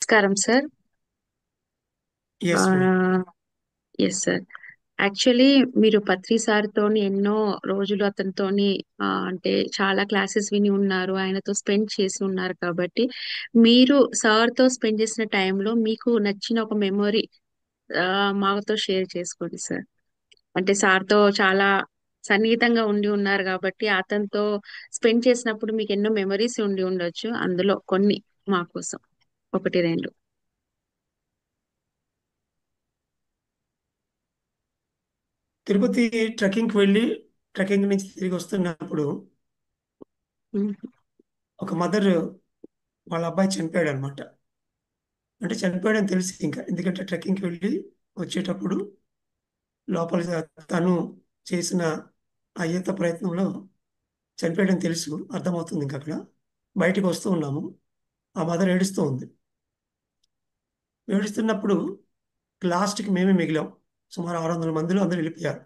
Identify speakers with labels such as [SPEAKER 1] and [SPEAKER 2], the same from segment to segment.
[SPEAKER 1] నమస్కారం sir.
[SPEAKER 2] Yes madam.
[SPEAKER 1] Yes sir. Actually మీరు Patri sir తోని ఎన్నో రోజులు అతనితోని అంటే చాలా క్లాసెస్ విని ఉన్నారు, ఆయనతో స్పెండ్ చేసి ఉన్నారు కాబట్టి మీరు సార్ తో స్పెండ్ చేసిన టైంలో మీకు నచ్చిన ఒక మెమొరీ మాతో షేర్ చేసుకోండి సార్. అంటే సార్ తో చాలా సన్నిహితంగా ఉండి ఉన్నారు కాబట్టి అతనితో స్పెండ్ చేసినప్పుడు మీకు ఎన్నో మెమరీస్ ఉండి ఉండొచ్చు, అందులో కొన్ని మా కోసం ఒకటి రెండు.
[SPEAKER 2] తిరుపతి ట్రెక్కింగ్కి వెళ్ళి ట్రెక్కింగ్ నుంచి తిరిగి వస్తున్నప్పుడు ఒక మదర్ వాళ్ళ అబ్బాయి చనిపోయాడు అనమాట. అంటే చనిపోయాడని తెలిసి ఇంకా ఎందుకంటే ట్రెక్కింగ్కి వెళ్ళి వచ్చేటప్పుడు లోపల తను చేసిన ఆ ఈత ప్రయత్నంలో చనిపోయాడని తెలుసు, అర్థమవుతుంది. ఇంకా అక్కడ బయటికి వస్తూ ఉన్నాము. ఆ మదర్ ఏడుస్తూ ఉంది. ఏడుస్తున్నప్పుడు లాస్ట్కి మేమే మిగిలాం. సుమారు 600 మందిలో అందరూ వెళ్ళిపోయారు.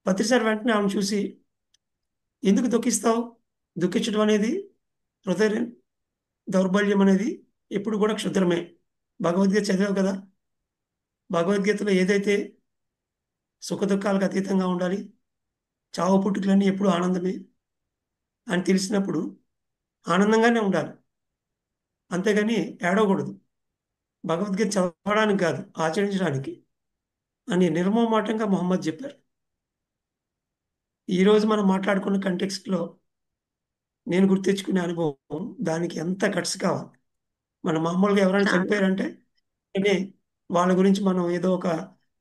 [SPEAKER 2] పత్రిసారి వెంటనే ఆమె చూసి, ఎందుకు దుఃఖిస్తావు? దుఃఖించడం అనేది హృదయ దౌర్బల్యం అనేది ఎప్పుడు కూడా క్షుద్రమే. భగవద్గీత చదివావు కదా. భగవద్గీతలో ఏదైతే సుఖ దుఃఖాలకు అతీతంగా ఉండాలి, చావు పుట్టుకలన్నీ ఎప్పుడు ఆనందమే అని తెలిసినప్పుడు ఆనందంగానే ఉండాలి, అంతేగాని ఏడవకూడదు. భగవద్గీత చదవడానికి కాదు, ఆచరించడానికి అని నిర్మోహమాటంగా మొహమ్మద్ చెప్పారు. ఈరోజు మనం మాట్లాడుకున్న కంటెక్స్ట్లో నేను గుర్తించుకునే అనుభవం, దానికి ఎంత కట్స్ కావాలి. మన మామూలుగా ఎవరైనా
[SPEAKER 1] చాలా.
[SPEAKER 2] చనిపోయారంటే అంటే వాళ్ళ గురించి మనం ఏదో ఒక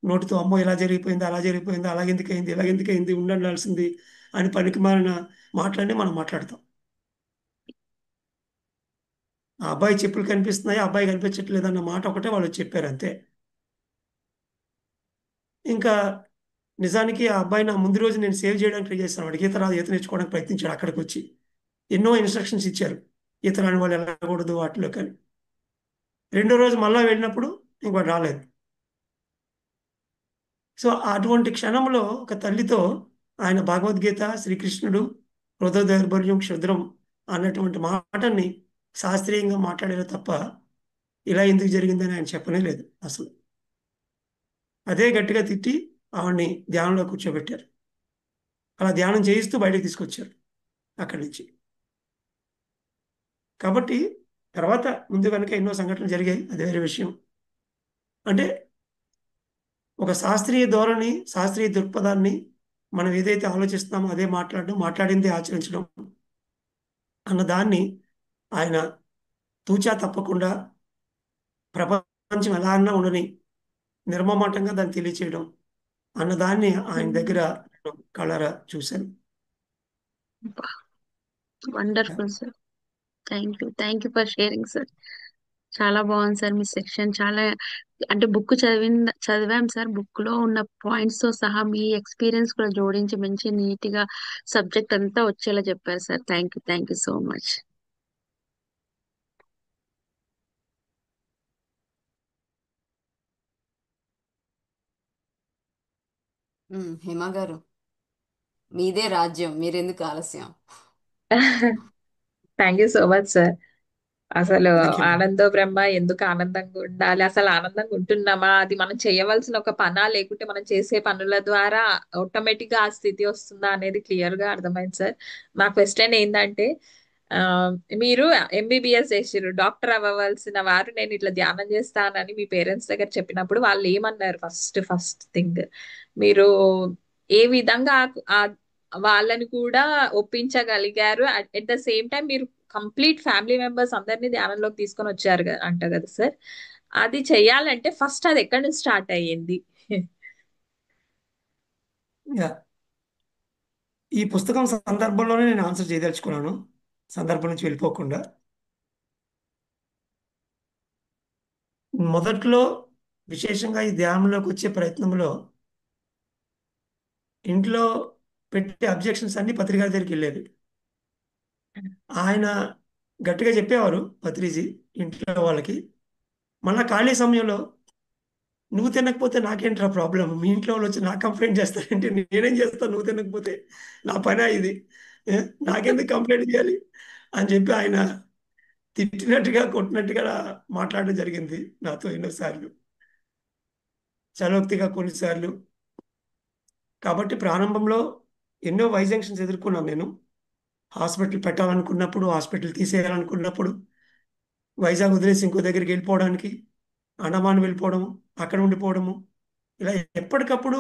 [SPEAKER 2] నోటితో అమ్మో ఇలా జరిగిపోయింది, అలా జరిగిపోయింది, అలాగెందుకైంది, ఇలాగెందుకైంది, ఉండాల్సింది అని పనికి మాలిన మాటలన్నీ మనం మాట్లాడతాం. ఆ అబ్బాయి చెప్పులు కనిపిస్తున్నాయి, ఆ అబ్బాయి కనిపించట్లేదు అన్న మాట ఒకటే వాళ్ళు చెప్పారు అంతే. ఇంకా నిజానికి ఆ అబ్బాయి నా ముందు రోజు నేను సేవ్ చేయడానికి ట్రై చేస్తాను. వాడికి ఈత రాదు, ఈత నేర్చుకోవడానికి ప్రయత్నించాడు. అక్కడికి వచ్చి ఎన్నో ఇన్స్ట్రక్షన్స్ ఇచ్చారు, ఈత రాని వాళ్ళు వెళ్ళకూడదు వాటిలో. కానీ రెండో రోజు మళ్ళా వెళ్ళినప్పుడు ఇంక వాడు రాలేదు. సో అటువంటి క్షణంలో ఒక తల్లితో ఆయన భగవద్గీత, శ్రీకృష్ణుడు, హృదయ దౌర్బల్యం క్షుద్రం అన్నటువంటి మాటని శాస్త్రీయంగా మాట్లాడారు తప్ప ఇలా ఎందుకు జరిగిందని ఆయన చెప్పనే లేదు అసలు. అదే గట్టిగా తిట్టి ఆవిడ్ని ధ్యానంలో కూర్చోబెట్టారు. అలా ధ్యానం చేయిస్తూ బయటకు తీసుకొచ్చారు అక్కడి నుంచి. కాబట్టి తర్వాత ముందు వెనక ఎన్నో సంఘటనలు జరిగాయి, అది వేరే విషయం. అంటే ఒక శాస్త్రీయ ధోరణి, శాస్త్రీయ దృక్పథాన్ని మనం ఏదైతే ఆలోచిస్తున్నామో అదే మాట్లాడడం, మాట్లాడిందే ఆచరించడం అన్న దాన్ని ఆయన తూచా తప్పకుండా ప్రపంచం ఎలా అన్నా ఉండని నిర్మమాటంగా దాన్ని తెలియచేయడం అన్నదాన్ని ఆయన దగ్గర నేను కళ్ళారా చూశాను.
[SPEAKER 1] Wonderful sir. Thank you for sharing sir. చాలా బాగుంది సార్ మీ సెక్షన్. చాలా అంటే బుక్ చదివాం సార్. బుక్ లో ఉన్న పాయింట్స్ తో సహా మీ ఎక్స్పీరియన్స్ కూడా జోడించి మంచి నీట్ గా సబ్జెక్ట్ అంతా వచ్చేలా చెప్పారు sir. Thank you so much.
[SPEAKER 3] Hima garu, మీదే రాజ్యం, మీరెందుకు ఆలస్యం?
[SPEAKER 4] Thank you so much sir. అసలు
[SPEAKER 2] థ్యాంక్ యూ.
[SPEAKER 4] ఆనందో బ్రహ్మ, ఎందుకు ఆనందంగా ఉండాలి, అసలు ఆనందంగా ఉంటున్నామా, అది మనం చేయవలసిన ఒక పనా లేకుంటే మనం చేసే పనుల ద్వారా ఆటోమేటిక్ గా ఆ స్థితి వస్తుందా అనేది క్లియర్ గా అర్థమైంది సార్. నా క్వశ్చన్ ఏంటంటే, ఆ, మీరు ఎంబీబీఎస్ చేసిర్రు, డాక్టర్ అవ్వవలసిన వారు నేను ఇట్లా ధ్యానం చేస్తానని మీ పేరెంట్స్ దగ్గర చెప్పినప్పుడు వాళ్ళు ఏమన్నారు? ఫస్ట్ థింగ్, మీరు ఏ విధంగా ఆ వాళ్ళని కూడా ఒప్పించగలిగారు? అట్ ద సేమ్ టైం మీరు కంప్లీట్ ఫ్యామిలీ మెంబర్స్ అందరినీ ధ్యానంలోకి తీసుకొని వచ్చారు అంట కదా సార్. అది చెయ్యాలంటే ఫస్ట్ అది ఎక్కడి నుంచి స్టార్ట్ అయ్యింది?
[SPEAKER 2] యా, ఈ పుస్తకం సందర్భంలోనే నేను ఆన్సర్ చేయదలుచుకున్నాను, సందర్భం నుంచి వెళ్ళిపోకుండా. మొదట్లో విశేషంగా ఈ ధ్యానంలోకి వచ్చే ప్రయత్నంలో ఇంట్లో పెట్టే అబ్జెక్షన్స్ అన్ని పత్రికా దగ్గరికి వెళ్ళేవి. ఆయన గట్టిగా చెప్పేవారు పత్రిజీ ఇంట్లో వాళ్ళకి. మళ్ళా ఖాళీ సమయంలో నువ్వు తినకపోతే నాకేంట్రా ప్రాబ్లం, మీ ఇంట్లో వాళ్ళు వచ్చి నాకు కంప్లైంట్ చేస్తారంటే నేనేం చేస్తాను, నువ్వు తినకపోతే నా పని ఇది, ఏ? నాకెందుకు కంప్లైంట్ చేయాలి అని చెప్పి ఆయన తిట్టినట్టుగా కొట్టినట్టుగా మాట్లాడడం జరిగింది నాతో ఎన్నోసార్లు, చలోక్తిగా కొన్నిసార్లు. కాబట్టి ప్రారంభంలో ఎన్నో వైజంక్షన్స్ ఎదుర్కొన్నాను నేను. హాస్పిటల్ పెట్టాలనుకున్నప్పుడు, హాస్పిటల్ తీసేయాలనుకున్నప్పుడు, వైజాగ్ వదిలేసి ఇంకో దగ్గరికి వెళ్ళిపోవడానికి, అండమాన్ వెళ్ళిపోవడము, అక్కడ ఉండిపోవడము, ఇలా ఎప్పటికప్పుడు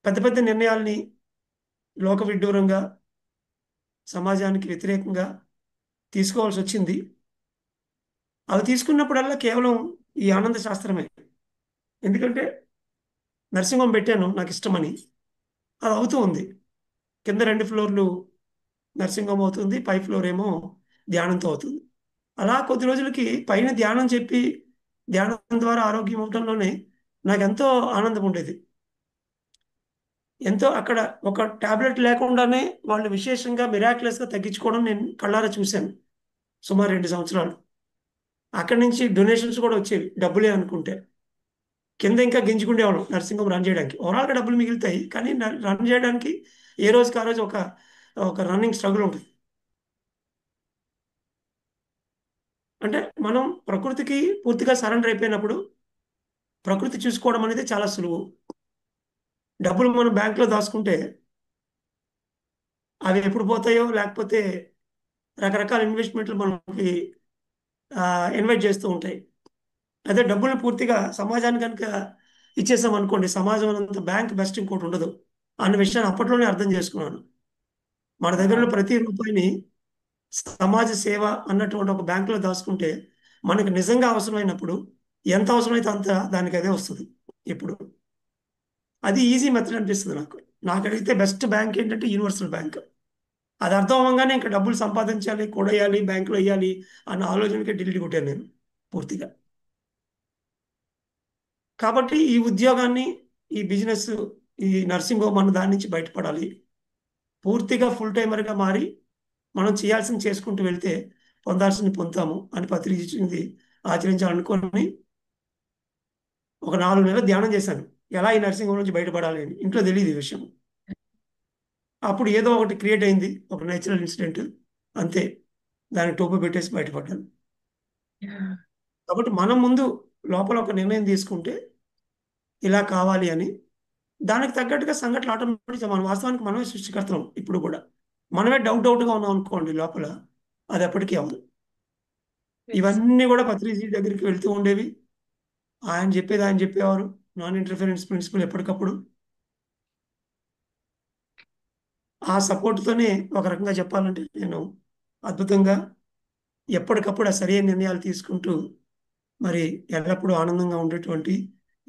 [SPEAKER 2] పెద్ద పెద్ద నిర్ణయాల్ని లోక విడ్డూరంగా, సమాజానికి వ్యతిరేకంగా తీసుకోవాల్సి వచ్చింది. అవి తీసుకున్నప్పుడల్లా కేవలం ఈ ఆనంద శాస్త్రమే. ఎందుకంటే నర్సింగ్ హోమ్ పెట్టాను నాకు ఇష్టమని, అది అవుతూ ఉంది. కింద 2 ఫ్లోర్లు నర్సింగ్ హోమ్ అవుతుంది, పై ఫ్లోర్ ఏమో ధ్యానంతో అవుతుంది. అలా కొద్ది రోజులకి పైన ధ్యానం చెప్పి, ధ్యానం ద్వారా ఆరోగ్యం ఇవ్వడంలోనే నాకెంతో ఆనందం ఉండేది. ఎంతో అక్కడ ఒక టాబ్లెట్ లేకుండానే వాళ్ళు విశేషంగా మిరాక్యులస్‌గా తగ్గించుకోవడం నేను కళ్ళారా చూశాను. సుమారు 2 సంవత్సరాలు. అక్కడి నుంచి డొనేషన్స్ కూడా వచ్చేవి, డబ్బులే అనుకుంటే. కింద ఇంకా గింజుకుండేవాళ్ళం నర్సింగ్ హోమ్ రన్ చేయడానికి. ఓవరాల్‌గా డబ్బులు మిగులుతాయి. కానీ రన్ చేయడానికి ఏ రోజుకి ఆ రోజు ఒక రన్నింగ్ స్ట్రగుల్ ఉంటుంది. అంటే మనం ప్రకృతికి పూర్తిగా సరెండర్ అయిపోయినప్పుడు ప్రకృతి చూసుకోవడం అనేది చాలా సులువు. డబ్బులు మనం బ్యాంక్‌లో దాచుకుంటే అవి ఎప్పుడు పోతాయో, లేకపోతే రకరకాల ఇన్వెస్ట్‌మెంట్‌లు మనకి ఇన్వైట్ చేస్తూ ఉంటాయి. అదే డబ్బుల్ని పూర్తిగా సమాజానికి గనుక ఇచ్చేసామనుకోండి, సమాజం అన్నంత బ్యాంక్ బెస్ట్ ఇంకోటి ఉండదు అన్న విషయాన్ని అప్పట్లోనే అర్థం చేసుకున్నాను. మన దగ్గర ఉన్న ప్రతి రూపాయిని సమాజ సేవ అన్నటువంటి ఒక బ్యాంకులో దాచుకుంటే మనకు నిజంగా అవసరమైనప్పుడు ఎంత అవసరమైతే అంత దానికి అదే వస్తుంది. ఇప్పుడు అది ఈజీ మెథడ్ అనిపిస్తుంది నాకు. నాకు అడిగితే బెస్ట్ బ్యాంక్ ఏంటంటే యూనివర్సల్ బ్యాంక్. అది అర్థం అవ్వగానే ఇంకా డబ్బులు సంపాదించాలి, కూడేయాలి, బ్యాంకులో వేయాలి అన్న ఆలోచనకి డిలీట్ కొట్టాను నేను పూర్తిగా. కాబట్టి ఈ ఉద్యోగాన్ని, ఈ బిజినెస్, ఈ నర్సింగ్ హోమ్ అన్న దాని నుంచి బయటపడాలి. పూర్తిగా ఫుల్ టైమర్‌గా మారి మనం చేయాల్సింది చేసుకుంటూ వెళ్తే పొందాల్సింది పొందుతాము అని పత్రిక ఇచ్చింది ఆచరించాలనుకోని ఒక 4 నెలలు ధ్యానం చేశాను. ఎలా ఈ నర్సింగ్ హోమ్ నుంచి బయటపడాలి అని. ఇంట్లో తెలీదు ఈ విషయం. అప్పుడు ఏదో ఒకటి క్రియేట్ అయింది. ఒక నేచురల్ ఇన్సిడెంట్. అంతే. దానికి టోపీ పెట్టేసి బయటపడ్డాను. కాబట్టి మనం ముందు లోపల ఒక నిర్ణయం తీసుకుంటే ఇలా కావాలి అని, దానికి తగ్గట్టుగా సంఘటనలు ఆటోమేటిక్‌గా మనం వాస్తవానికి మనమే సృష్టికర్తలం ఇప్పుడు కూడా. మనమే డౌట్‌గా ఉన్నాం అనుకోండి లోపల, అది ఎప్పటికీ అవ్వదు. ఇవన్నీ కూడా పత్రిజీ దగ్గరికి వెళ్తూ ఉండేవి. ఆయన చెప్పేది ఆయన చెప్పేవారు. నాన్ ఇంటర్ఫరెన్స్ ప్రిన్సిపల్ ఎప్పటికప్పుడు. ఆ సపోర్ట్‌తోనే ఒక రకంగా చెప్పాలంటే నేను అద్భుతంగా ఎప్పటికప్పుడు ఆ సరైన నిర్ణయాలు తీసుకుంటూ మరి ఎల్లప్పుడూ ఆనందంగా ఉండేటువంటి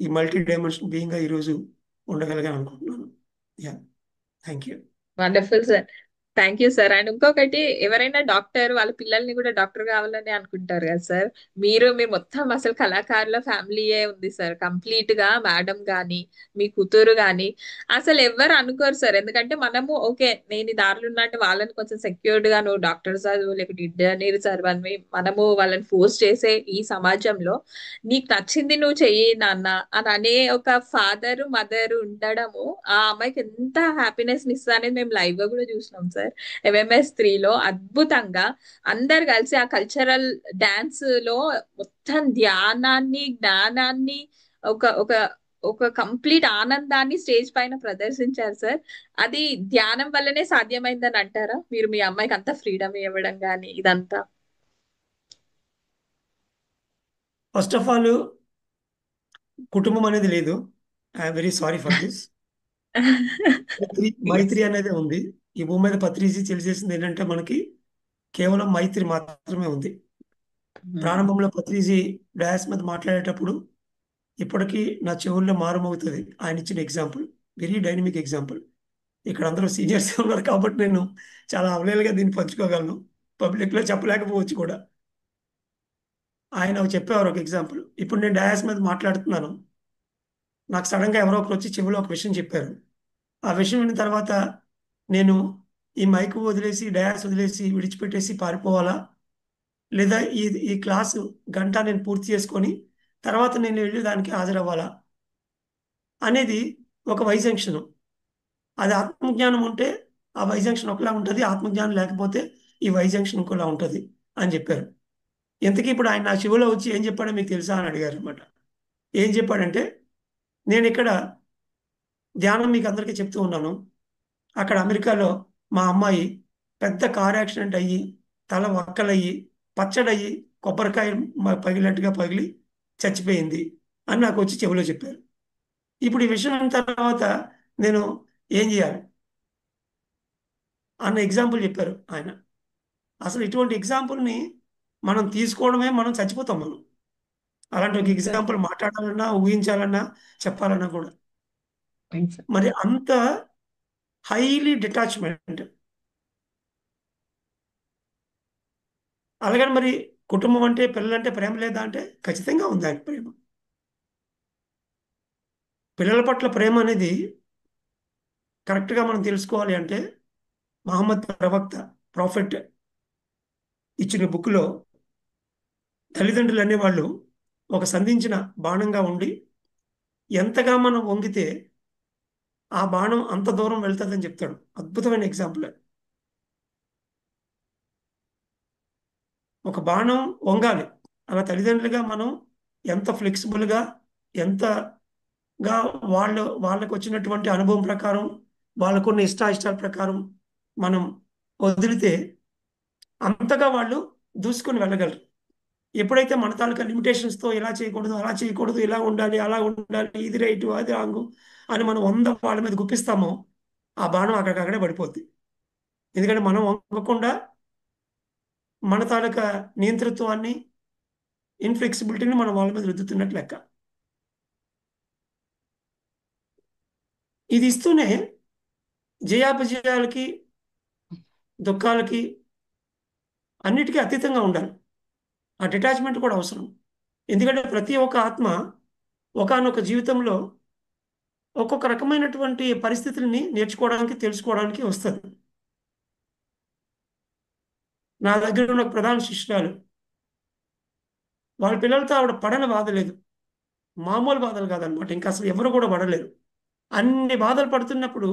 [SPEAKER 2] ఈ మల్టీ డైమెన్షనల్ బీయింగ్‌గా ఈరోజు ఉండగలిగాను అనుకుంటున్నాను. Yeah! Thank you.
[SPEAKER 4] Wonderful sir. Thank you sir. And ఇంకొకటి, ఎవరైనా డాక్టర్ వాళ్ళ పిల్లల్ని కూడా డాక్టర్ కావాలని అనుకుంటారు కదా సార్. మీరు మొత్తం అసలు కళాకారుల ఫ్యామిలీయే ఉంది సార్. కంప్లీట్ గా మేడం గాని, మీ కూతురు గాని అసలు ఎవ్వరు అనుకోరు సార్. ఎందుకంటే మనము ఓకే, నేను ఈ దారిలో ఉన్నట్టు వాళ్ళని కొంచెం సెక్యూర్డ్ గా నువ్వు డాక్టర్ చదువు లేకపోతే ఇంజనీర్ చదువు అని మనము వాళ్ళని ఫోర్స్ చేసే ఈ సమాజంలో నీకు నచ్చింది నువ్వు చెయ్యి నాన్న అని అనే ఒక ఫాదర్ మదర్ ఉండడము ఆ అమ్మాయికి ఎంత హ్యాపీనెస్ ఇస్తా అనేది మేము లైవ్ గా కూడా చూసినాం సార్. MMS3లో అద్భుతంగా అందరు కలిసి ఆ కల్చరల్ డాన్స్ లో మొత్తం ధ్యానాన్ని, జ్ఞానాన్ని, ఒక ఒక ఒక కంప్లీట్ ఆనందాన్ని స్టేజ్ పైన ప్రదర్శించారు సార్. అది ధ్యానం వల్లనే సాధ్యమైందని అంటారా మీరు? మీ అమ్మాయికి అంత ఫ్రీడమ్ ఇవ్వడం కానీ ఇదంతా?
[SPEAKER 2] ఫస్ట్ ఆఫ్ ఆల్ కుటుంబం అనేది లేదు. I'm very sorry for this. మైత్రి అనేదే ఉంది. ఈ భూమి మీద పత్రిజీ తెలియజేసింది ఏంటంటే మనకి కేవలం మైత్రి మాత్రమే ఉంది. ప్రారంభంలో పత్రిజీ డయాస్ మీద మాట్లాడేటప్పుడు ఇప్పటికీ నా చెవుల్లో మారుమోగుతది ఆయన ఇచ్చిన ఎగ్జాంపుల్. Very dynamic example. ఇక్కడ అందరూ సీనియర్స్ ఉన్నారు కాబట్టి నేను చాలా అవలీలగా దీన్ని పంచుకోగలను. పబ్లిక్‌లో చెప్పలేకపోవచ్చు కూడా. ఆయన చెప్పేవారు ఒక ఎగ్జాంపుల్. ఇప్పుడు నేను డయాస్ మీద మాట్లాడుతున్నాను. నాకు సడెన్‌గా ఎవరో ఒకరు వచ్చి చెవిలో ఒక విషయం చెప్పారు. ఆ విషయం విన్న తర్వాత నేను ఈ మైక్ వదిలేసి, డయాస్ వదిలేసి, విడిచిపెట్టేసి పారిపోవాలా? లేదా ఈ ఈ క్లాసు గంట నేను పూర్తి చేసుకొని, తర్వాత నేను వెళ్లి దానికి హాజరవ్వాలా? అనేది ఒక వైజంక్షను. అది ఆత్మజ్ఞానం ఉంటే ఆ వైజంక్షన్ ఒకలా ఉంటది. ఆత్మజ్ఞానం లేకపోతే ఈ వై జంక్షన్ ఇంకోలా ఉంటుంది అని చెప్పారు. ఇంతకీ ఇప్పుడు ఆయన నా చెవిలో వచ్చి ఏం చెప్పాడో మీకు తెలుసా అని అడిగారు అనమాట. ఏం చెప్పాడంటే, నేను ఇక్కడ ధ్యానం మీకు అందరికీ చెప్తూ ఉన్నాను. అక్కడ అమెరికాలో మా అమ్మాయి పెద్ద కార్ యాక్సిడెంట్ అయ్యి తల వక్కలయ్యి పచ్చడయ్యి కొబ్బరికాయ పగిలినట్టుగా పగిలి చచ్చిపోయింది అని నాకు వచ్చి చెవిలో చెప్పారు. ఇప్పుడు ఈ విషయం అయిన తర్వాత నేను ఏం చేయాలి అన్న ఎగ్జాంపుల్ చెప్పారు ఆయన. అసలు ఇటువంటి ఎగ్జాంపుల్ని మనం తీసుకోవడమే మనం చచ్చిపోతాం మనం. అలాంటి ఒక ఎగ్జాంపుల్ మాట్లాడాలన్నా ఊహించాలన్నా చెప్పాలన్నా కూడా. మరి అంత హైలీ డిటాచ్మెంట్. అలాగని మరి కుటుంబం అంటే పిల్లలంటే ప్రేమ లేదా అంటే ఖచ్చితంగా ఉంది ఆయన ప్రేమ. పిల్లల పట్ల ప్రేమ అనేది కరెక్ట్గా మనం తెలుసుకోవాలి అంటే మహమ్మద్ ప్రవక్త ప్రాఫెట్ ఇచ్చిన బుక్లో తల్లిదండ్రులు అనేవాళ్ళు ఒక సంధించిన బాణంగా ఉండి ఎంతగా మనం వంగితే ఆ బాణం అంత దూరం వెళ్తుందని చెప్తాడు. అద్భుతమైన ఎగ్జాంపుల్. ఒక బాణం వంగాలి. అలా తల్లిదండ్రులుగా మనం ఎంత ఫ్లెక్సిబుల్గా ఎంతగా వాళ్ళకు వచ్చినటువంటి అనుభవం ప్రకారం వాళ్ళకున్న ఇష్టాయిష్టాల ప్రకారం మనం వదిలితే అంతగా వాళ్ళు దూసుకొని వెళ్ళగలరు. ఎప్పుడైతే మన తాలూకా లిమిటేషన్స్తో ఇలా చేయకూడదు అలా చేయకూడదు ఇలా ఉండాలి అలా ఉండాలి ఇది రైటు అది రాంగు అని మనం 100 వాళ్ళ మీద గుప్పిస్తామో ఆ బాణం అక్కడికక్కడే పడిపోద్ది. ఎందుకంటే మనం వంగకుండా మన తాలూకా నియంతృత్వాన్ని ఇన్ఫ్లెక్సిబిలిటీని మనం వాళ్ళ మీద రుద్దుతున్నట్లు లెక్క. ఇది ఇస్తూనే జయాపజయాలకి దుఃఖాలకి అన్నిటికీ అతీతంగా ఉండాలి. ఆ డిటాచ్మెంట్ కూడా అవసరం. ఎందుకంటే ప్రతి ఒక్క ఆత్మ ఒకానొక జీవితంలో ఒక్కొక్క రకమైనటువంటి పరిస్థితుల్ని నేర్చుకోవడానికి తెలుసుకోవడానికి వస్తుంది. నా దగ్గర ఉన్న ఒక ప్రధాన శిష్యురాలు, వాళ్ళ పిల్లలతో ఆవిడ పడని బాధ లేదు. మామూలు బాధలు కాదనమాట. ఇంకా అసలు ఎవరు కూడా పడలేరు. అన్ని బాధలు పడుతున్నప్పుడు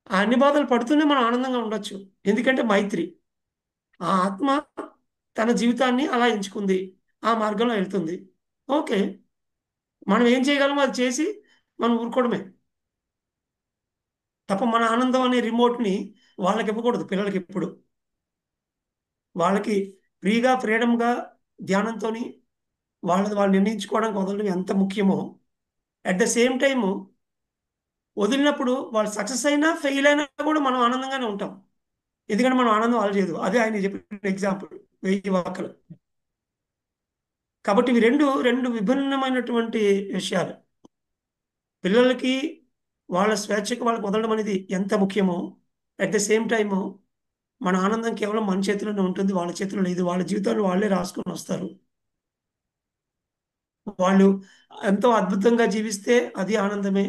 [SPEAKER 2] ఆ అన్ని బాధలు పడుతూనే మనం ఆనందంగా ఉండొచ్చు. ఎందుకంటే మైత్రి. ఆ ఆత్మ తన జీవితాన్ని అలా ఎంచుకుంది, ఆ మార్గంలో వెళ్తుంది. ఓకే, మనం ఏం చేయగలమో అది చేసి మనం ఊరుకోవడమే తప్ప మన ఆనందం అనే రిమోట్ని వాళ్ళకి ఇవ్వకూడదు. పిల్లలకి ఎప్పుడు వాళ్ళకి ఫ్రీగా ఫ్రీడమ్గా ధ్యానంతో వాళ్ళు నిర్ణయించుకోవడానికి వదలడం ఎంత ముఖ్యమో, అట్ ద సేమ్ టైము వదిలినప్పుడు వాళ్ళు సక్సెస్ అయినా ఫెయిల్ అయినా కూడా మనం ఆనందంగానే ఉంటాం. ఎందుకంటే మనం ఆనందం వాళ్ళు చేయదు. అదే ఆయన చెప్పిన ఎగ్జాంపుల్ 1000 వాక్కలు. కాబట్టి ఇవి రెండు విభిన్నమైనటువంటి విషయాలు. పిల్లలకి వాళ్ళ స్వేచ్ఛకు వాళ్ళకి వదలడం అనేది ఎంత ముఖ్యమో, అట్ ద సేమ్ టైము మన ఆనందం కేవలం మన చేతిలోనే ఉంటుంది, వాళ్ళ చేతిలో లేదు. వాళ్ళ జీవితాలు వాళ్ళే రాసుకొని వస్తారు. వాళ్ళు ఎంతో అద్భుతంగా జీవిస్తే అది ఆనందమే.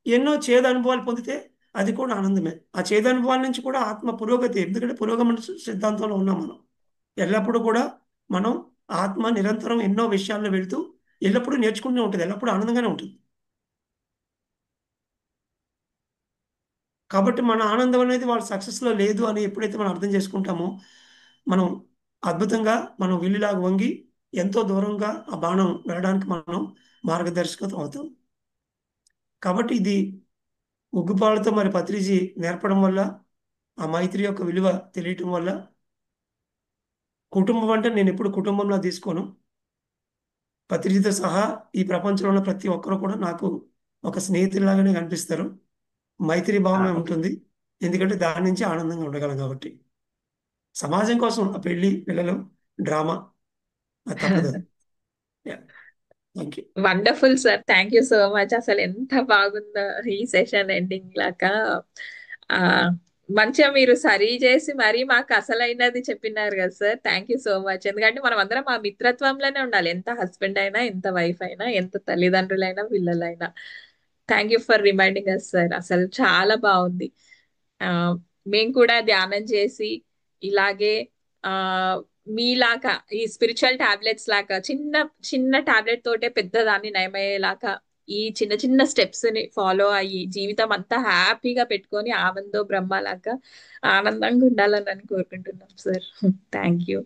[SPEAKER 2] ఎన్నో చేదు అనుభవాలు పొందితే అది కూడా ఆనందమే. ఆ చేదు అనుభవాల నుంచి కూడా ఆత్మ పురోగతి. ఎందుకంటే పురోగమన సిద్ధాంతంలో ఉన్నాం మనం. ఎల్లప్పుడూ కూడా మనం ఆత్మ నిరంతరం ఎన్నో విషయాల్లో వెళుతూ ఎల్లప్పుడూ నేర్చుకుంటూ ఉంటుంది, ఎల్లప్పుడూ ఆనందంగానే ఉంటుంది. కాబట్టి మన ఆనందం అనేది వాళ్ళ సక్సెస్లో లేదు అని ఎప్పుడైతే మనం అర్థం చేసుకుంటామో మనం అద్భుతంగా మనం విల్లులాగా వంగి ఎంతో దూరంగా ఆ బాణం వెళ్ళడానికి మనం మార్గదర్శకత్వం అవుతాం. కాబట్టి ఇది ఉగ్గుపాలతో మరి పత్రిజీ నేర్పడం వల్ల, ఆ మైత్రి యొక్క విలువ తెలియటం వల్ల, కుటుంబం అంటే నేను ఎప్పుడు కుటుంబంలో తీసుకోను. పత్రిజీతో సహా ఈ ప్రపంచంలో ఉన్న ప్రతి ఒక్కరు కూడా నాకు ఒక స్నేహితులాగానే కనిపిస్తారు. మైత్రి భావమే ఉంటుంది. ఎందుకంటే దాని నుంచి ఆనందంగా ఉండగలం కాబట్టి. సమాజం కోసం ఆ పెళ్లి పిల్లలు డ్రామా అది తప్పదు. Thank you.
[SPEAKER 4] Wonderful sir, thank you so much. అసలు ఎంత బాగుందో ఈ సెషన్ ఎండింగ్ లాగా. ఆ మంచిగా మీరు సరి చేసి మరీ మాకు అసలైనది చెప్పినారు కదా sir. Thank you so much. ఎందుకంటే మనం అందరం ఆ మిత్రత్వంలోనే ఉండాలి, ఎంత హస్బెండ్ అయినా, ఎంత వైఫ్ అయినా, ఎంత తల్లిదండ్రులైనా, పిల్లలైనా. Thank you for reminding us sir. అసలు చాలా బాగుంది. ఆ మేము కూడా ధ్యానం చేసి ఇలాగే ఆ మీలాగా ఈ స్పిరిచువల్ టాబ్లెట్స్ లాగా చిన్న చిన్న టాబ్లెట్ తోటే పెద్దదాన్ని నయమయ్యేలాగా ఈ చిన్న చిన్న స్టెప్స్ ని ఫాలో అయ్యి జీవితం అంతా హ్యాపీగా పెట్టుకొని ఆనందో బ్రహ్మలాగా ఆనందంగా ఉండాలని కోరుకుంటున్నాం sir. Thank you.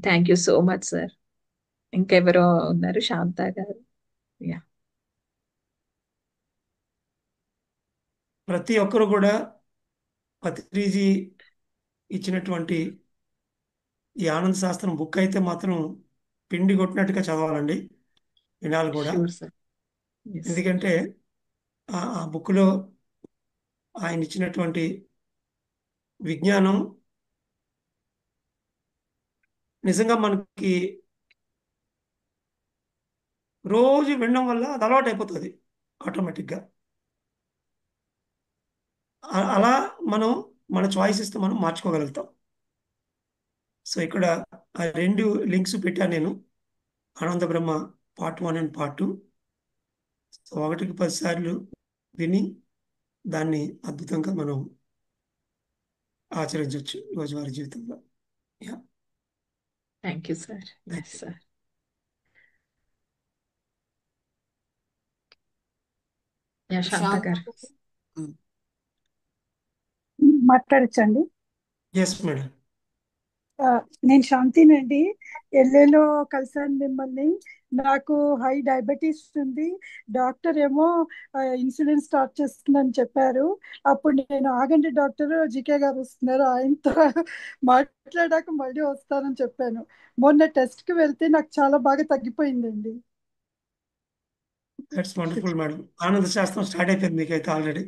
[SPEAKER 4] Thank you so much sir. ఇంకెవరో ఉన్నారు, శాంత గారు. యా.
[SPEAKER 2] ప్రతి ఒక్కరు కూడా పత్రిజీ ఇచ్చినటువంటి ఈ ఆనంద శాస్త్రం బుక్ అయితే మాత్రం పిండి కొట్టినట్టుగా చదవాలండి, వినాలి కూడా.
[SPEAKER 4] Sure sir. ఎస్.
[SPEAKER 2] ఎందుకంటే ఆ బుక్లో ఆయన ఇచ్చినటువంటి విజ్ఞానం నిజంగా మనకి రోజు వినడం వల్ల అది అలవాటు అయిపోతుంది ఆటోమేటిక్గా. అలా మనం మన చాయిసెస్తో మనం మార్చుకోగలుగుతాం. సో ఇక్కడ ఆ 2 లింక్స్ పెట్టాను నేను, ఆనంద బ్రహ్మ పార్ట్ 1 అండ్ పార్ట్ 2. సో 1కి 10 సార్లు విని దాన్ని అద్భుతంగా మనం ఆచరించవచ్చు రోజువారీ జీవితంలో. Yeah,
[SPEAKER 4] thank you sir.
[SPEAKER 2] Thank
[SPEAKER 4] yes
[SPEAKER 2] you.
[SPEAKER 4] Sir. Yeah, Shanta
[SPEAKER 3] Shanta
[SPEAKER 4] garu.
[SPEAKER 3] Garu. Um.
[SPEAKER 5] మాట్లాడచ్చండి.
[SPEAKER 2] Yes madam.
[SPEAKER 5] నేను శాంతినండి. ఎల్ఏలో కలిసాను మిమ్మల్ని. నాకు హై డయాబెటీస్ ఉంది. డాక్టర్ ఏమో ఇన్సులిన్ స్టార్ట్ చేస్తుందని చెప్పారు. అప్పుడు నేను ఆగండి డాక్టర్, జీకే గారు వస్తున్నారు, ఆయనతో మాట్లాడాక మళ్ళీ వస్తానని చెప్పాను. మొన్న టెస్ట్కి వెళ్తే నాకు చాలా బాగా తగ్గిపోయిందండి.
[SPEAKER 2] That's wonderful madam. ఆనంద శాస్త్రం స్టార్ట్ అయిపోయింది మీకైతే ఆల్రెడీ.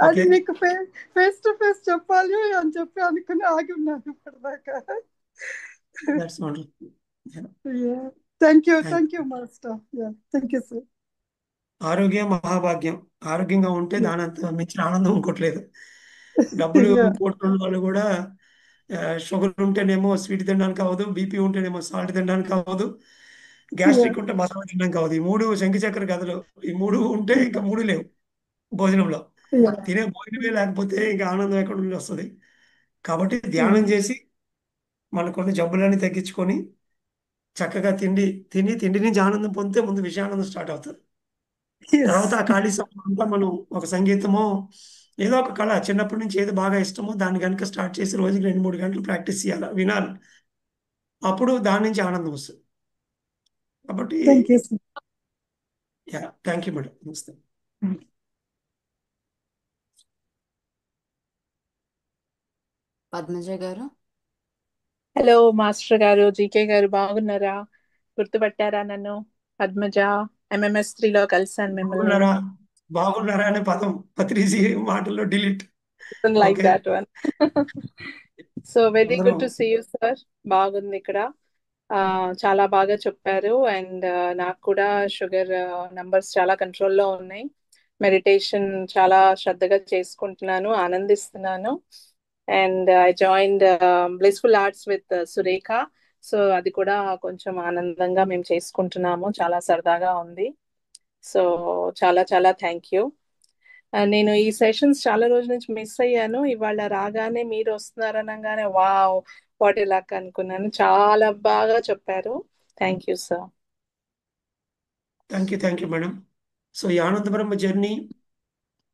[SPEAKER 5] అది
[SPEAKER 2] ఓకే,
[SPEAKER 5] మీకు ఫేస్ టు ఫేస్ చెప్పాలి అని చెప్పి అనుకుని ఆగి ఉన్నాను ఇప్పటిదాకా.
[SPEAKER 2] That's wonderful.
[SPEAKER 5] Thank
[SPEAKER 2] thank
[SPEAKER 5] you master. Thank you sir.
[SPEAKER 2] ఆరోగ్యం మహాభాగ్యం. ఆరోగ్యంగా ఉంటే దానంత మించిన ఆనందం ఇంకోట్లేదు. డబ్బులు పోటున్న వాళ్ళు కూడా షుగర్ ఉంటేనేమో స్వీట్ తినడానికి అవ్వదు, బీపీ ఉంటేనేమో సాల్ట్ తినడానికి అవ్వదు, గ్యాస్ట్రిక్ ఉంటే మసాలా తినడానికి అవ్వదు. ఈ 3 శంకు చక్ర కథలు. ఈ 3 ఉంటే ఇంకా 3 లేవు భోజనంలో. తినే భోజనమే లేకపోతే ఇంకా ఆనందం ఎక్కడ నుండి వస్తుంది? కాబట్టి ధ్యానం చేసి మనకున్న జబ్బులన్నీ తగ్గించుకొని చక్కగా తిండి నుంచి ఆనందం పొందితే ముందు విషయానందం స్టార్ట్ అవుతుంది. తర్వాత ఆ ఖాళీ సమయం అంతా మనం ఒక సంగీతమో ఏదో ఒక కళ, చిన్నప్పటి నుంచి ఏది బాగా ఇష్టమో దాన్ని కనుక స్టార్ట్ చేసి రోజుకి 2-3 గంటలు ప్రాక్టీస్ చేయాలి, వినాలి. అప్పుడు దాని నుంచి ఆనందం వస్తుంది. కాబట్టి
[SPEAKER 5] thank you sir.
[SPEAKER 2] Thank you madam. నమస్తే.
[SPEAKER 3] పద్మజ గారు.
[SPEAKER 6] హలో మాస్టర్ గారు, జీకే గారు, బాగున్నారా? గుర్తుపట్టారా నన్ను? పద్మజ, MMS3లో కలిసాను మిమ్మల్ని.
[SPEAKER 2] బాగున్నారా అనే పదం పత్రిజీ మాటల్లో delete.
[SPEAKER 6] Like
[SPEAKER 2] okay,
[SPEAKER 6] that one. So very
[SPEAKER 2] అందరం
[SPEAKER 6] good to see you sir. బాగుంది ఇక్కడ. చాలా బాగా చెప్పారు. అండ్ నాకు కూడా షుగర్ నంబర్స్ చాలా కంట్రోల్లో ఉన్నాయి. మెడిటేషన్ చాలా శ్రద్ధగా చేసుకుంటున్నాను, ఆనందిస్తున్నాను. And I joined blissful arts with Surekha. So అది కూడా కొంచెం ఆనందంగా మేము చేసుకుంటున్నాము, చాలా సరదాగా ఉంది. సో చాలా చాలా థ్యాంక్ యూ. నేను ఈ సెషన్స్ చాలా రోజుల నుంచి మిస్ అయ్యాను. ఇవాళ రాగానే మీరు వస్తున్నారనగానే వావ్, వాట్ ఏ లక్ అనుకున్నాను. చాలా బాగా చెప్పారు. Thank you sir.
[SPEAKER 2] Thank you madam. So ఈ Ananda Brahma journey,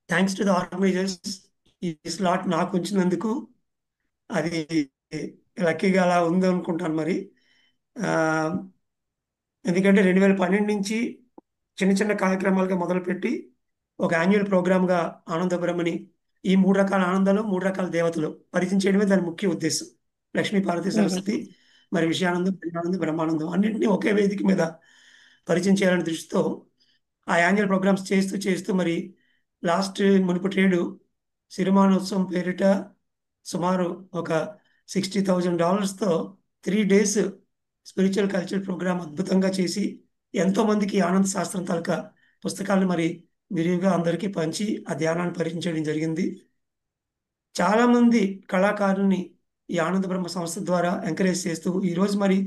[SPEAKER 2] thanks to the organisers, ఈ స్లాట్ నాకు ఉంచినందుకు అది లక్కీగా అలా ఉంది అనుకుంటాను. మరి ఎందుకంటే 2012 నుంచి చిన్న చిన్న కార్యక్రమాలుగా మొదలుపెట్టి ఒక యాన్యువల్ ప్రోగ్రామ్గా ఆనంద బ్రహ్మని, ఈ 3 రకాల ఆనందాలు, 3 రకాల దేవతలు పరిచయం చేయడమే దాని ముఖ్య ఉద్దేశం. లక్ష్మీ, పార్వతి, సరస్వతి, మరి విషయానందం, ప్రేమానందం, బ్రహ్మానందం అన్నింటినీ ఒకే వేదిక మీద పరిచయం చేయాలనే దృష్టితో ఆ యాన్యువల్ ప్రోగ్రామ్స్ చేస్తూ మరి లాస్ట్ మునుపటి ఏడు సిరిమానోత్సవం పేరిట సుమారు ఒక $60,000తో 3 days స్పిరిచువల్ కల్చరల్ ప్రోగ్రామ్ అద్భుతంగా చేసి ఎంతో మందికి ఆనంద శాస్త్రం తాలూకా పుస్తకాలను మరి విరివిగా అందరికీ పంచి ఆ ధ్యానాన్ని పరిచయం జరిగింది. చాలా మంది కళాకారుల్ని ఈ ఆనంద బ్రహ్మ సంస్థ ద్వారా ఎంకరేజ్ చేస్తూ ఈరోజు మరి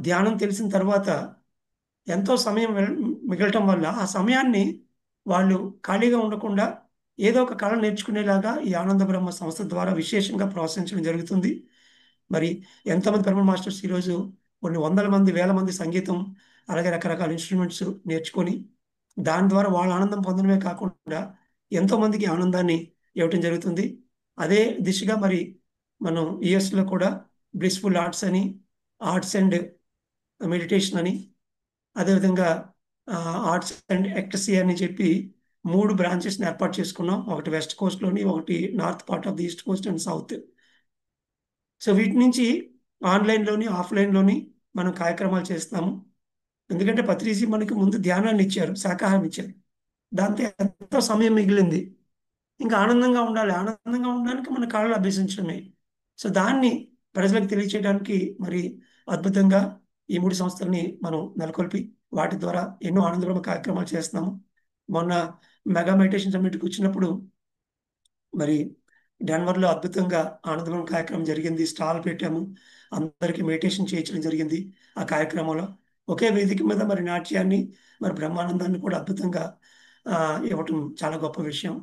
[SPEAKER 2] ధ్యానం తెలిసిన తర్వాత ఎంతో సమయం మిగలటం వల్ల ఆ సమయాన్ని వాళ్ళు ఖాళీగా ఉండకుండా ఏదో ఒక కళ నేర్చుకునేలాగా ఈ ఆనంద బ్రహ్మ సంస్థ ద్వారా విశేషంగా ప్రోత్సహించడం జరుగుతుంది. మరి ఎంతోమంది బ్రహ్మ మాస్టర్స్ ఈరోజు కొన్ని వందల మంది వేల మంది సంగీతం అలాగే రకరకాల ఇన్స్ట్రుమెంట్స్ నేర్చుకొని దాని ద్వారా వాళ్ళ ఆనందం పొందడమే కాకుండా ఎంతో మందికి ఆనందాన్ని ఇవ్వటం జరుగుతుంది. అదే దిశగా మరి మనం యుఎస్లో కూడా బ్లిస్ఫుల్ ఆర్ట్స్ అని, ఆర్ట్స్ అండ్ మెడిటేషన్ అని, అదేవిధంగా ఆర్ట్స్ అండ్ ఎక్టసీ అని చెప్పి 3 బ్రాంచెస్ని ఏర్పాటు చేసుకున్నాం. ఒకటి వెస్ట్ కోస్ట్లోని, ఒకటి north part of the east Coast and south. So వీటి నుంచి ఆన్లైన్లోని ఆఫ్లైన్లోని మనం కార్యక్రమాలు చేస్తాము. ఎందుకంటే పత్రిజీ మనకి ముందు ధ్యానాన్ని ఇచ్చారు, శాకాహారం ఇచ్చారు. దాంతో ఎంతో సమయం మిగిలింది. ఇంకా ఆనందంగా ఉండాలి. ఆనందంగా ఉండడానికి మన కళలు అభ్యసించడమే. సో దాన్ని ప్రజలకు తెలియచేయడానికి మరి అద్భుతంగా ఈ 3 సంస్థలని మనం నెలకొల్పి వాటి ద్వారా ఎన్నో ఆనందకరమైన కార్యక్రమాలు చేస్తున్నాము. మొన్న మెగా మెడిటేషన్ సమ్మిట్కి వచ్చినప్పుడు మరి డెన్వర్లో అద్భుతంగా ఆనందకరం కార్యక్రమం జరిగింది. స్టాల్ పెట్టాము, అందరికీ మెడిటేషన్ చేయించడం జరిగింది. ఆ కార్యక్రమంలో ఒకే వేదిక మీద మరి నాట్యాన్ని మరి బ్రహ్మానందాన్ని కూడా అద్భుతంగా ఇవ్వటం చాలా గొప్ప విషయం.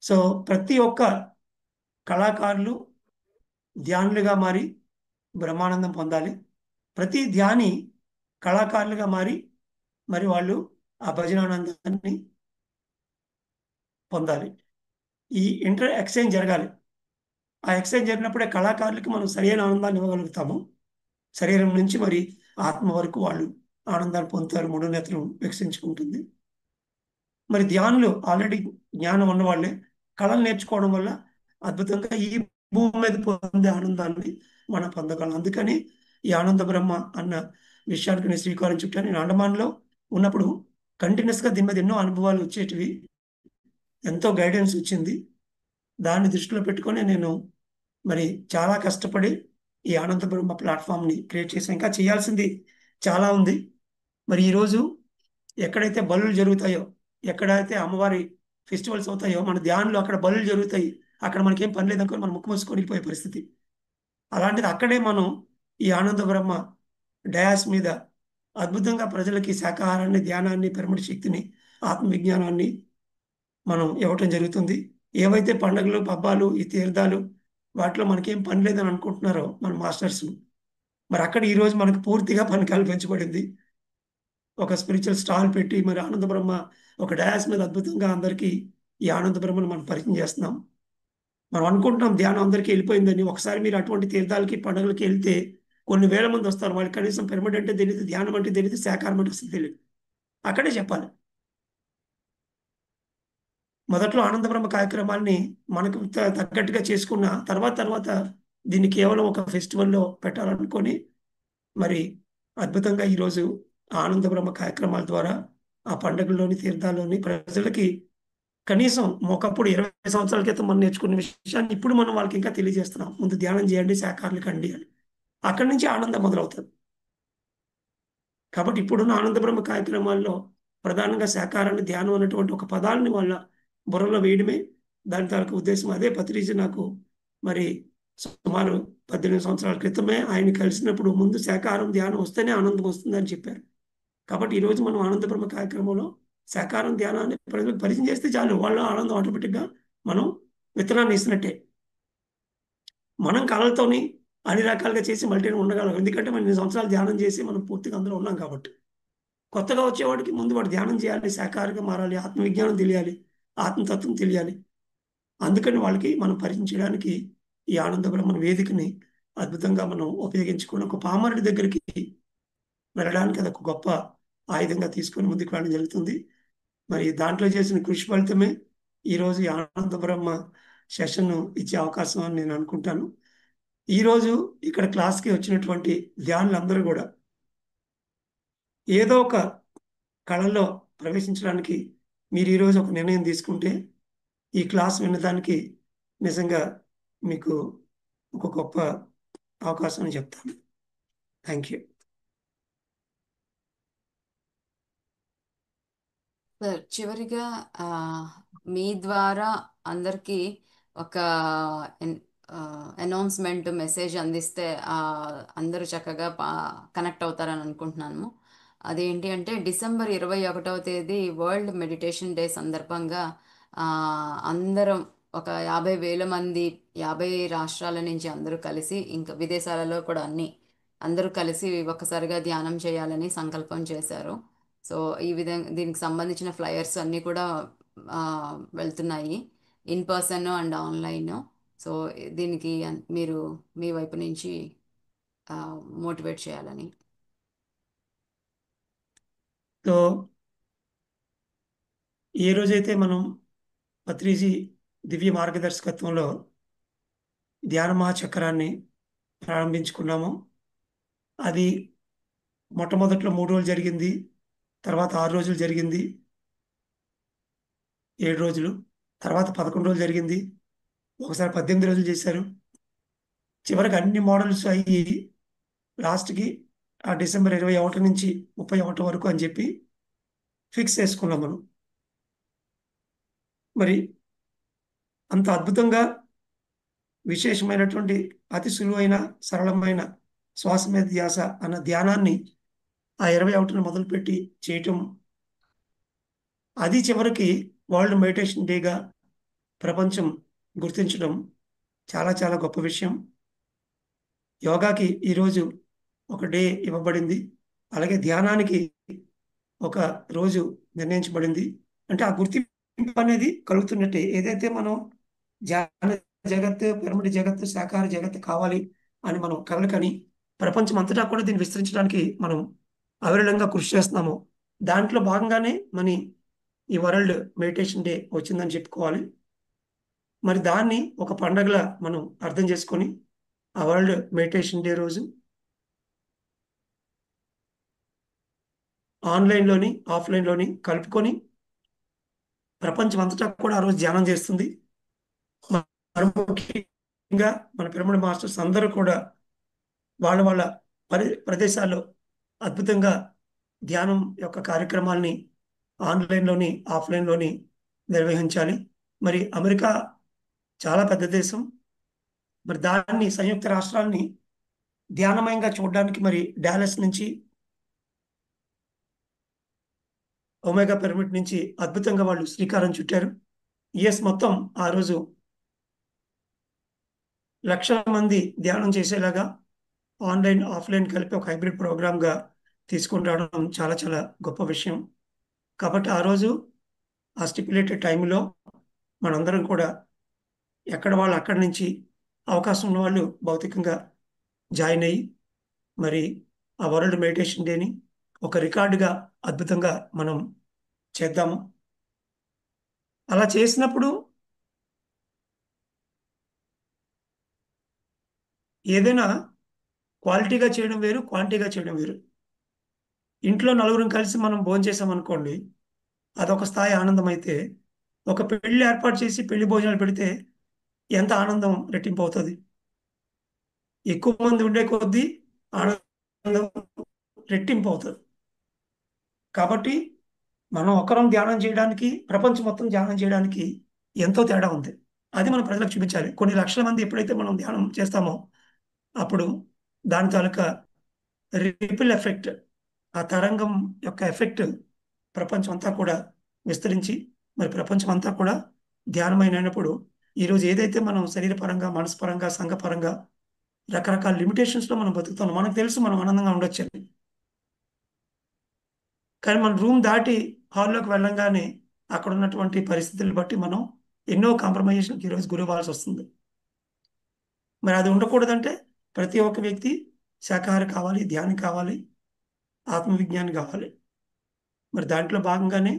[SPEAKER 2] సో ప్రతి ఒక్క కళాకారులు ధ్యానులుగా మారి బ్రహ్మానందం పొందాలి. ప్రతి ధ్యాని కళాకారులుగా మారి మరి వాళ్ళు ఆ భజనానందాన్ని పొందాలి. ఈ ఇంటర్ ఎక్స్చేంజ్ జరగాలి. ఆ ఎక్స్చేంజ్ జరిగినప్పుడే కళాకారులకి మనం సరైన ఆనందాన్ని ఇవ్వగలుగుతాము. శరీరం నుంచి మరి ఆత్మ వరకు వాళ్ళు ఆనందాన్ని పొందుతారు, మూడో నేత్రం వికసించుకుంటుంది. మరి ధ్యానులు ఆల్రెడీ జ్ఞానం ఉన్నవాళ్ళే కళలు నేర్చుకోవడం వల్ల అద్భుతంగా ఈ భూమి మీద పొందే ఆనందాన్ని మనం పొందగలం. అందుకని ఈ ఆనంద బ్రహ్మ అన్న విషయానికి నేను శ్రీకారం చుట్టాను. నేను అండమాన్లో ఉన్నప్పుడు కంటిన్యూస్గా దీని మీద ఎన్నో అనుభవాలు వచ్చేటివి, ఎంతో గైడెన్స్ వచ్చింది. దాన్ని దృష్టిలో పెట్టుకొని నేను మరి చాలా కష్టపడి ఈ ఆనంద బ్రహ్మ ప్లాట్ఫామ్ని క్రియేట్ చేశాను. ఇంకా చేయాల్సింది చాలా ఉంది. మరి ఈరోజు ఎక్కడైతే బలులు జరుగుతాయో, ఎక్కడైతే అమ్మవారి ఫెస్టివల్స్ అవుతాయో, మన ధ్యానంలో అక్కడ బలులు జరుగుతాయి. అక్కడ మనకేం పని లేదనుకో మనం ముక్కు మూసుకొని వెళ్ళిపోయే పరిస్థితి. అలాంటిది అక్కడే మనం ఈ ఆనంద బ్రహ్మ డయాస్ మీద అద్భుతంగా ప్రజలకి శాకాహారాన్ని, ధ్యానాన్ని, పిరమిడ్ శక్తిని, ఆత్మ విజ్ఞానాన్ని మనం ఇవ్వటం జరుగుతుంది. ఏవైతే పండుగలు, పబ్బాలు, ఈ తీర్థాలు వాటిలో మనకేం పని లేదని అనుకుంటున్నారో మన మాస్టర్స్, మరి అక్కడ ఈరోజు మనకు పూర్తిగా పని కల్పించబడింది. ఒక స్పిరిచువల్ స్టాల్ పెట్టి మరి ఆనంద బ్రహ్మ ఒక డయాస్ మీద అద్భుతంగా అందరికీ ఈ ఆనంద బ్రహ్మను మనం పరిచయం చేస్తున్నాం. మనం అనుకుంటున్నాం ధ్యానం అందరికీ వెళ్ళిపోయిందని. ఒకసారి మీరు అటువంటి తీర్థాలకి, పండుగలకి వెళ్తే కొన్ని వేల మంది వస్తారు. వాళ్ళకి కనీసం పిరమిడ్ అంటే తెలియదు, ధ్యానం అంటే తెలియదు, శాకాహారం అంటే అసలు తెలియదు. అక్కడే చెప్పాలి. మొదట్లో ఆనంద బ్రహ్మ కార్యక్రమాన్ని మనకు తగ్గట్టుగా చేసుకున్న తర్వాత దీన్ని కేవలం ఒక ఫెస్టివల్లో పెట్టాలనుకొని మరి అద్భుతంగా ఈరోజు ఆనంద బ్రహ్మ కార్యక్రమాల ద్వారా ఆ పండుగల్లోని, తీర్థాల్లోని ప్రజలకి కనీసం ఒకప్పుడు 20 సంవత్సరాల క్రితం మనం నేర్చుకున్న విషయాన్ని ఇప్పుడు మనం వాళ్ళకి ఇంకా తెలియజేస్తున్నాం. ముందు ధ్యానం చేయండి, శాకాహారులు కండి అని. అక్కడి నుంచి ఆనందం మొదలవుతుంది. కాబట్టి ఇప్పుడున్న ఆనంద బ్రహ్మ కార్యక్రమాల్లో ప్రధానంగా శాకాహారాన్ని, ధ్యానం అనేటువంటి ఒక పదాలని వాళ్ళ బుర్రలో వేయడమే దాని తాలూకు ఉద్దేశం. అదే పత్రిజీ నాకు మరి సుమారు 18 సంవత్సరాల క్రితమే ఆయన కలిసినప్పుడు ముందు శాకాహారం, ధ్యానం వస్తేనే ఆనందం వస్తుందని చెప్పారు. కాబట్టి ఈరోజు మనం ఆనంద బ్రహ్మ కార్యక్రమంలో శాకాహారం, ధ్యానాన్ని ప్రజలకు పరిచయం చేస్తే చాలు, వాళ్ళ ఆనందం ఆటోమేటిక్గా మనం విత్తనాన్ని ఇస్తున్నట్టే. మనం కళలతోని అన్ని రకాలుగా చేసి మల్టీని ఉండగలం. ఎందుకంటే మనం 2 సంవత్సరాలు ధ్యానం చేసి మనం పూర్తిగా అందులో ఉన్నాం కాబట్టి. కొత్తగా వచ్చేవాడికి ముందు వాడు ధ్యానం చేయాలి, శాకాహారంగా మారాలి, ఆత్మవిజ్ఞానం తెలియాలి, ఆత్మతత్వం తెలియాలి. అందుకని వాళ్ళకి మనం పరిచయం చేయడానికి ఈ ఆనంద బ్రహ్మణ వేదికని అద్భుతంగా మనం ఉపయోగించుకుని ఒక పామరుడి దగ్గరికి వెళ్ళడానికి అదొక గొప్ప ఆయుధంగా తీసుకొని ముందుకు వెళ్ళడం జరుగుతుంది. మరి దాంట్లో చేసిన కృషి ఫలితమే ఈరోజు ఈ ఆనంద బ్రహ్మ సెషన్ ఇచ్చే అవకాశం అని నేను అనుకుంటాను. ఈరోజు ఇక్కడ క్లాస్కి వచ్చినటువంటి ధ్యానులందరూ కూడా ఏదో ఒక కళలో ప్రవేశించడానికి మీరు ఈరోజు ఒక నిర్ణయం తీసుకుంటే ఈ క్లాస్ వినడానికి నిజంగా మీకు ఒక గొప్ప అవకాశం అని చెప్తాను. Thank you
[SPEAKER 3] sir. చివరిగా మీ ద్వారా అందరికీ ఒక అనౌన్స్మెంట్ మెసేజ్ అందిస్తే అందరూ చక్కగా కనెక్ట్ అవుతారని అనుకుంటున్నాను. అదేంటి అంటే డిసెంబర్ 21వ తేదీ వరల్డ్ మెడిటేషన్ డే సందర్భంగా అందరం ఒక 50,000 మంది 50 రాష్ట్రాల నుంచి అందరూ కలిసి, ఇంకా విదేశాలలో కూడా అన్ని అందరూ కలిసి ఒక్కసారిగా ధ్యానం చేయాలని సంకల్పం చేశారు. సో ఈ విధంగా దీనికి సంబంధించిన ఫ్లయర్స్ అన్నీ కూడా ఆ, వెళ్తున్నాయి, in person and online. So దీనికి మీరు మీ వైపు నుంచి మోటివేట్ చేయాలని.
[SPEAKER 2] సో ఏ రోజైతే మనం పత్రిజీ దివ్య మార్గదర్శకత్వంలో ధ్యాన మహాచక్రాన్ని ప్రారంభించుకున్నామో, అది మొట్టమొదట్లో 3 రోజులు జరిగింది, తర్వాత 6 రోజులు జరిగింది, 7 రోజులు, తర్వాత 11 రోజులు జరిగింది, ఒకసారి 18 రోజులు చేశారు. చివరికి అన్ని మోడల్స్ అయ్యి లాస్ట్కి ఆ డిసెంబర్ 21 నుంచి 31 వరకు అని చెప్పి ఫిక్స్ చేసుకున్నాం మనం. మరి అంత అద్భుతంగా విశేషమైనటువంటి అతి సులువైన సరళమైన శ్వాస మీద ధ్యాస అన్న ధ్యానాన్ని ఆ 21ని మొదలుపెట్టి చేయటం, అది చివరికి వరల్డ్ మెడిటేషన్ డేగా ప్రపంచం గుర్తించడం చాలా చాలా గొప్ప విషయం. యోగాకి ఈరోజు ఒక డే ఇవ్వబడింది, అలాగే ధ్యానానికి ఒక రోజు నిర్ణయించబడింది. అంటే ఆ గుర్తింపు అనేది కలుగుతున్నట్టే. ఏదైతే మనం ధ్యాన జగత్తు, పిరమిడ్ జగత్తు, శాకాహార జగత్తు కావాలి అని మనం కలలు ప్రపంచం అంతటా కూడా దీన్ని విస్తరించడానికి మనం అవిరళంగా కృషి చేస్తున్నాము. దాంట్లో భాగంగానే మన ఈ వరల్డ్ మెడిటేషన్ డే వచ్చిందని చెప్పుకోవాలి. మరి దాన్ని ఒక పండగలా మనం అర్థం చేసుకొని ఆ వరల్డ్ మెడిటేషన్ డే రోజు ఆన్లైన్లోని ఆఫ్లైన్లోని కలుపుకొని ప్రపంచం అంతటా కూడా ఆ రోజు ధ్యానం చేస్తుంది. మరి ముఖ్యంగా మన పిరమిడ్ మాస్టర్స్ అందరూ కూడా వాళ్ళ వాళ్ళ ప్రదేశాల్లో అద్భుతంగా ధ్యానం యొక్క కార్యక్రమాల్ని ఆన్లైన్లోని ఆఫ్లైన్లోని నిర్వహించాలి. మరి అమెరికా చాలా పెద్ద దేశం, మరి దాన్ని సంయుక్త రాష్ట్రాల్ని ధ్యానమయంగా చూడడానికి మరి డాలస్ నుంచి, ఒమేగా పిరమిడ్ నుంచి అద్భుతంగా వాళ్ళు శ్రీకారం చుట్టారు. యుఎస్ మొత్తం ఆ రోజు లక్షల మంది ధ్యానం చేసేలాగా ఆన్లైన్ ఆఫ్లైన్ కలిపి ఒక హైబ్రిడ్ ప్రోగ్రామ్గా తీసుకుని రావడం చాలా చాలా గొప్ప విషయం. కాబట్టి ఆ రోజు ఆ స్టిపులేటెడ్ టైంలో మనందరం కూడా ఎక్కడ వాళ్ళు అక్కడి నుంచి అవకాశం ఉన్న వాళ్ళు భౌతికంగా జాయిన్ అయ్యి మరి ఆ వరల్డ్ మెడిటేషన్ డేని ఒక రికార్డుగా అద్భుతంగా మనం చేద్దాము. అలా చేసినప్పుడు ఏదైనా క్వాలిటీగా చేయడం వేరు, క్వాంటిటీగా చేయడం వేరు. ఇంట్లో నలుగురం కలిసి మనం భోంచేసాం అనుకోండి, అదొక స్థాయి ఆనందం అయితే, ఒక పెళ్లి ఏర్పాటు చేసి పెళ్లి భోజనాలు పెడితే ఎంత ఆనందం రెట్టింపు అవుతుంది. ఎక్కువ మంది ఉండే కొద్దీ ఆనందం రెట్టింపు అవుతుంది. కాబట్టి మనం ఒకరం ధ్యానం చేయడానికి, ప్రపంచం మొత్తం ధ్యానం చేయడానికి ఎంతో తేడా ఉంది. అది మనం ప్రజలకు చూపించాలి. కొన్ని లక్షల మంది ఎప్పుడైతే మనం ధ్యానం చేస్తామో అప్పుడు దాని తాలూకా రిపిల్ ఎఫెక్ట్, ఆ తరంగం యొక్క ఎఫెక్ట్ ప్రపంచం అంతా కూడా విస్తరించి మరి ప్రపంచం అంతా కూడా ధ్యానమైనప్పుడు ఈరోజు ఏదైతే మనం శరీరపరంగా, మనస్పరంగా, సంఘపరంగా రకరకాల లిమిటేషన్స్లో మనం బతుకుతున్నాం. మనకు తెలుసు మనం ఆనందంగా ఉండొచ్చని, కానీ మన రూమ్ దాటి హాల్లోకి వెళ్ళంగానే అక్కడ ఉన్నటువంటి పరిస్థితులు బట్టి మనం ఎన్నో కాంప్రమైజేషన్కి ఈరోజు గురవ్వాల్సి వస్తుంది. మరి అది ఉండకూడదంటే ప్రతి ఒక్క వ్యక్తి శాకాహారి కావాలి, ధ్యానం కావాలి, ఆత్మవిజ్ఞానం కావాలి. మరి దాంట్లో భాగంగానే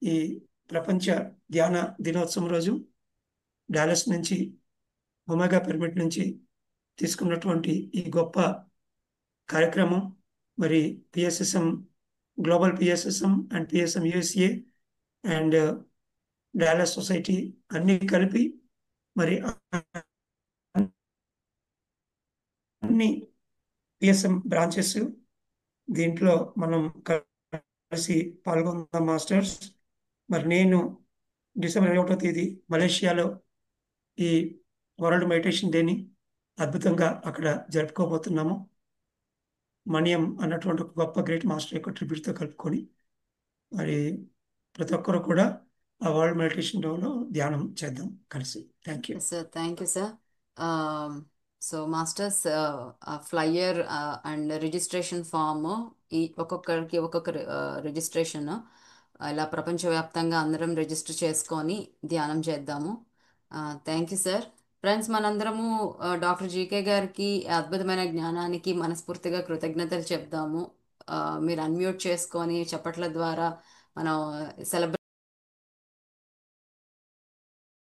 [SPEAKER 2] ఈ ప్రపంచ ధ్యాన దినోత్సవం రోజు డాలస్ నుంచి, ఒమేగా పిరమిడ్ నుంచి తీసుకున్నటువంటి ఈ గొప్ప కార్యక్రమం మరి PSSM, global PSSM and PSM USA and Dallas society అన్నీ కలిపి మరి అన్ని పిఎస్ఎం బ్రాంచెస్ దీంట్లో మనం కలిసి పాల్గొందాం మాస్టర్స్. మరి నేను డిసెంబర్ 21వ తేదీ మలేషియాలో ఈ వరల్డ్ మెడిటేషన్ డేని అద్భుతంగా అక్కడ జరుపుకోబోతున్నాము. మణియం అన్నటువంటి ఒక గొప్ప గ్రేట్ మాస్టర్ యొక్క ట్రిబ్యూట్తో కలుపుకొని మరి ప్రతి ఒక్కరు కూడా ఆ వరల్డ్ మెడిటేషన్ డేలో ధ్యానం చేద్దాం కలిసి. Thank you
[SPEAKER 3] sir. Thank you sir. So masters flyer and registration form ఈ ఒక్కొక్కరికి ఒక్కొక్క రిజిస్ట్రేషన్ ఇలా ప్రపంచవ్యాప్తంగా అందరం రిజిస్టర్ చేసుకొని ధ్యానం చేద్దాము. Thank you sir. ఫ్రెండ్స్, మనందరము డాక్టర్ జీకే గారికి అద్భుతమైన జ్ఞానానికి మనస్ఫూర్తిగా కృతజ్ఞతలు చెప్దాము. మీరు అన్మ్యూట్ చేసుకొని చెప్పట్ల ద్వారా మనం సెలబ్రేట్